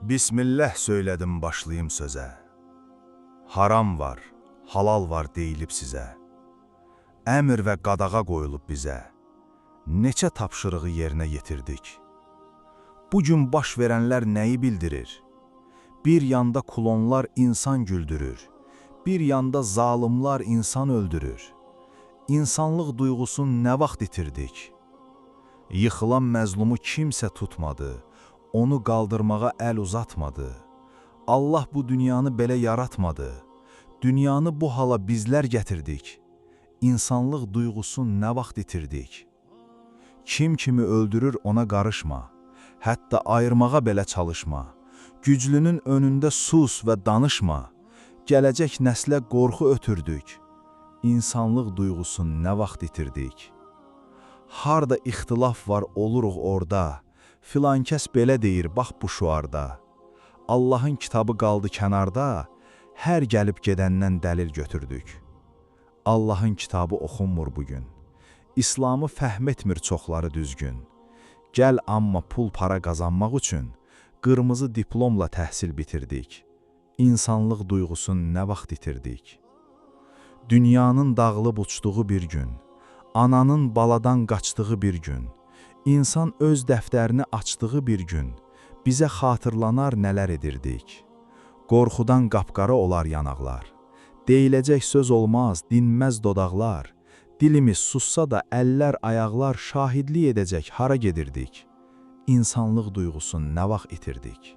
Bismillah söylədim başlayım sözə. Haram var, halal var deyilib sizə. Əmr və qadağa qoyulub bizə. Neçə tapşırığı yerinə yetirdik. Bugün baş verənlər nəyi bildirir? Bir yanda klonlar insan güldürür. Bir yanda zalımlar insan öldürür. İnsanlıq duyğusunu nə vaxt itirdik? Yıxılan məzlumu kimsə tutmadı. Onu qaldırmağa əl uzatmadı. Allah bu dünyanı belə yaratmadı. Dünyanı bu hala bizlər gətirdik. İnsanlıq duyğusunu nə vaxt itirdik? Kim kimi öldürür ona qarışma. Hətta ayırmağa belə çalışma. Güclünün önündə sus və danışma. Gələcək nəslə qorxu ötürdük. İnsanlıq duyğusunu nə vaxt itirdik? Harda ixtilaf var oluruq orada. Filankəs belə deyir, bax bu şuarda. Allahın kitabı qaldı kənarda, hər gəlib gedəndən dəlil götürdük. Allahın kitabı oxunmur bugün. İslamı fəhm etmir çoxları düzgün. Gəl amma pul para qazanmaq üçün qırmızı diplomla təhsil bitirdik. İnsanlıq duyğusunu nə vaxt itirdik? Dünyanın dağılıb uçduğu bir gün, ananın baladan qaçdığı bir gün, İnsan öz dəftərini açdığı bir gün bizə xatırlanar nələr edirdik. Qorxudan qapqara olar yanaqlar. Deyiləcək söz olmaz, dinməz dodaqlar. Dilimiz sussa da əllər, ayaqlar şahidlik edəcək hara gedirdik. İnsanlıq duyğusunu nə vaxt itirdik?